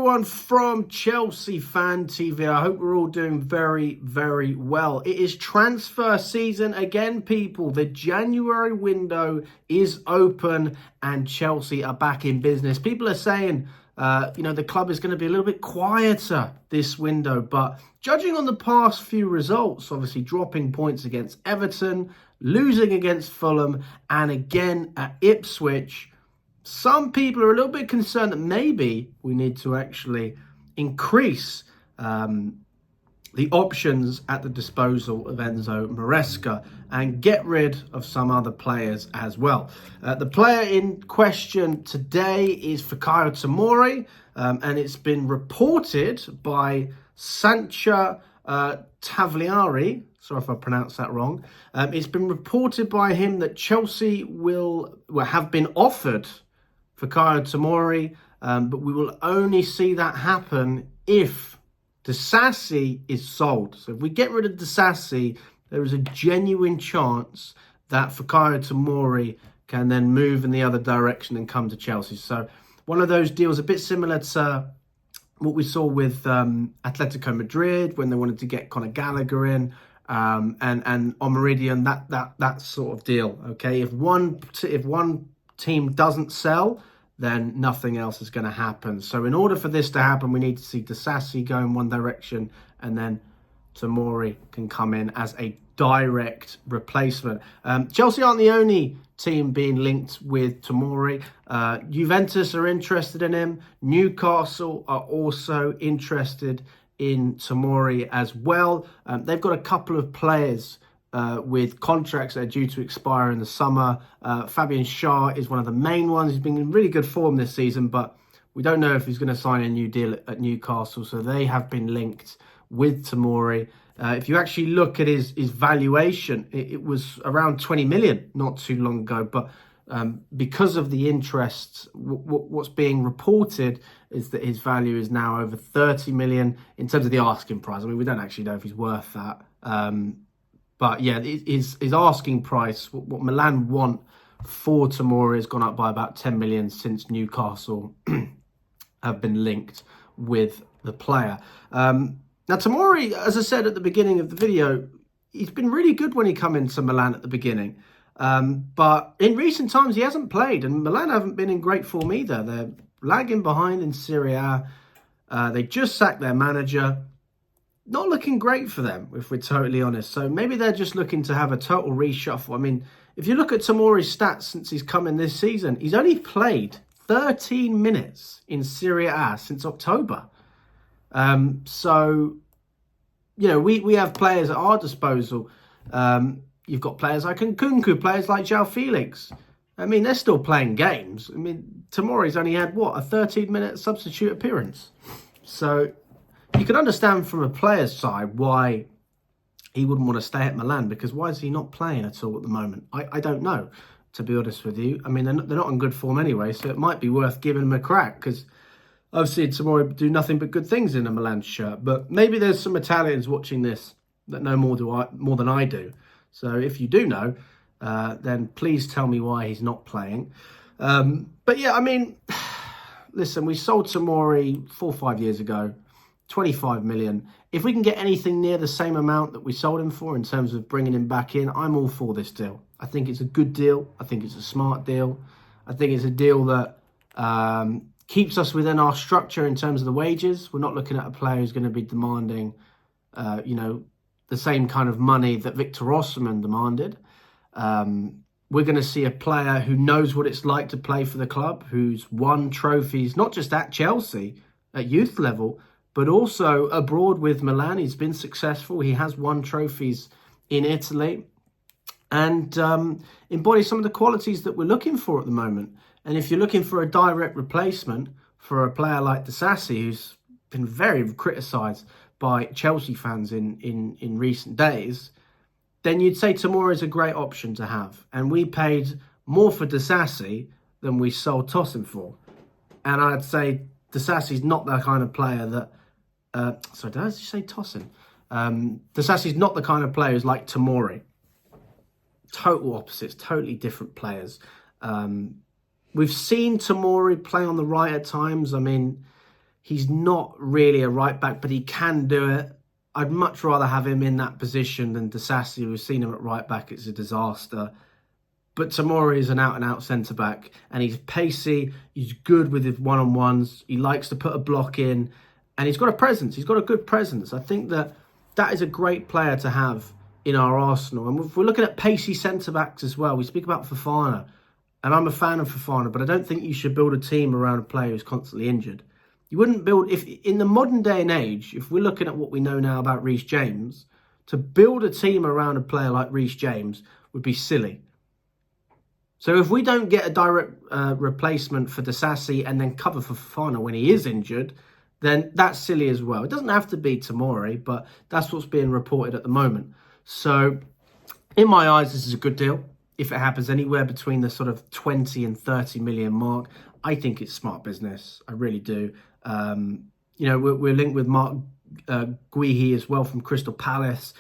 everyone from Chelsea Fan TV. I hope we're all doing very, very well. It is transfer season again, people. The January window is open and Chelsea are back in business. People are saying, the club is going to be a little bit quieter this window. But judging on the past few results, obviously dropping points against Everton, losing against Fulham, and again at Ipswich, some people are a little bit concerned that maybe we need to actually increase the options at the disposal of Enzo Maresca and get rid of some other players as well. The player in question today is Fikayo Tomori, and it's been reported by Sancha Tavliari. Sorry if I pronounced that wrong. It's been reported by him that Chelsea will have been offered Fikayo Tomori, but we will only see that happen if Disasi is sold. So if we get rid of Disasi, there is a genuine chance that Fikayo Tomori can then move in the other direction and come to Chelsea. So one of those deals a bit similar to what we saw with Atletico Madrid when they wanted to get Conor Gallagher in, and Omeridian, that sort of deal. Okay, if one team doesn't sell, then nothing else is going to happen. So in order for this to happen, we need to see Disasi go in one direction, and then Tomori can come in as a direct replacement. Chelsea aren't the only team being linked with Tomori. Juventus are interested in him. Newcastle are also interested in Tomori as well. They've got a couple of players with contracts that are due to expire in the summer. Fabian Schär is one of the main ones. He's been in really good form this season, but we don't know if he's going to sign a new deal at Newcastle. So they have been linked with Tomori. If you actually look at his valuation, it was around 20 million not too long ago. But because of the interest, what's being reported is that his value is now over 30 million in terms of the asking price. I mean, we don't actually know if he's worth that. But yeah, his asking price, what Milan want for Tomori, has gone up by about 10 million since Newcastle have been linked with the player. Now, Tomori, as I said at the beginning of the video, he's been really good when he come into Milan at the beginning. But in recent times, he hasn't played, and Milan haven't been in great form either. They're lagging behind in Serie A. They just sacked their manager. Not looking great for them, if we're totally honest. So maybe they're just looking to have a total reshuffle. I mean, if you look at Tomori's stats since he's come in this season, he's only played 13 minutes in Serie A since October. So, we have players at our disposal. You've got players like Nkunku, players like João Felix. I mean, they're still playing games. I mean, Tomori's only had, a 13-minute substitute appearance. So you can understand from a player's side why he wouldn't want to stay at Milan, because why is he not playing at all at the moment? I don't know, to be honest with you. I mean, they're not in good form anyway, so it might be worth giving him a crack, because I've seen Tomori do nothing but good things in a Milan shirt. But maybe there's some Italians watching this that know more than I do. So if you do know, then please tell me why he's not playing. But yeah, I mean, listen, we sold Tomori 4 or 5 years ago. 25 million. If we can get anything near the same amount that we sold him for in terms of bringing him back in, I'm all for this deal. I think it's a good deal. I think it's a smart deal. I think it's a deal that keeps us within our structure in terms of the wages. We're not looking at a player who's going to be demanding, the same kind of money that Victor Osimhen demanded. We're going to see a player who knows what it's like to play for the club, who's won trophies, not just at Chelsea, at youth level, but also abroad with Milan. He's been successful. He has won trophies in Italy and embodies some of the qualities that we're looking for at the moment. And if you're looking for a direct replacement for a player like Disasi, who's been very criticised by Chelsea fans in recent days, then you'd say Tomori is a great option to have. And we paid more for Disasi than we sold Tosin for. And I'd say Disasi's not the kind of player that... sorry, did I just say Tosin? Disasi's not the kind of player who's like Tomori. Total opposites, totally different players. We've seen Tomori play on the right at times. I mean, He's not really a right back, but he can do it. I'd much rather have him in that position than Disasi. We've seen him at right back. It's a disaster. But Tomori is an out-and-out centre-back, and he's pacey. He's good with his one-on-ones. He likes to put a block in, and he's got a presence. He's got a good presence. I think that is a great player to have in our arsenal. And if we're looking at pacey centre-backs as well, we speak about Fofana, and I'm a fan of Fofana, but I don't think you should build a team around a player who's constantly injured. You wouldn't build, if in the modern day and age, if we're looking at what we know now about Reece James, to build a team around a player like Reece James would be silly. So if we don't get a direct replacement for Disasi and then cover for Fofana when he is injured, then that's silly as well. It doesn't have to be Tomori, but that's what's being reported at the moment. So in my eyes, this is a good deal. If it happens anywhere between the sort of 20 and 30 million mark, I think it's smart business. I really do. We're linked with Mark Guehi as well from Crystal Palace.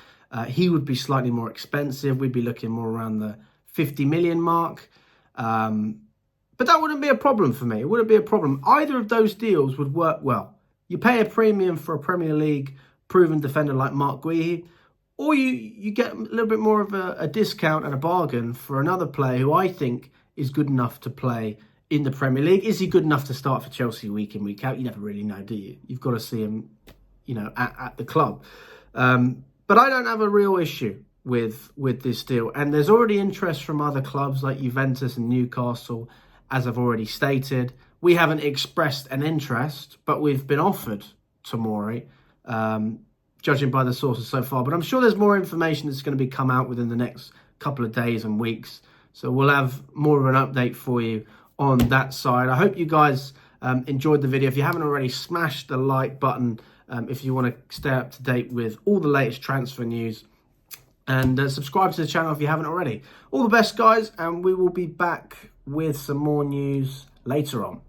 He would be slightly more expensive. We'd be looking more around the 50 million mark. But that wouldn't be a problem for me. It wouldn't be a problem. Either of those deals would work well. You pay a premium for a Premier League proven defender like Mark Guehi, or you get a little bit more of a discount and a bargain for another player who I think is good enough to play in the Premier League. Is he good enough to start for Chelsea week in, week out? You never really know, do you? You've got to see him, at the club. But I don't have a real issue with this deal. And there's already interest from other clubs like Juventus and Newcastle, as I've already stated. We haven't expressed an interest, but we've been offered Tomori, judging by the sources so far. But I'm sure there's more information that's going to be come out within the next couple of days and weeks. So we'll have more of an update for you on that side. I hope you guys enjoyed the video. If you haven't already, smash the like button if you want to stay up to date with all the latest transfer news. And subscribe to the channel if you haven't already. All the best, guys, and we will be back with some more news later on.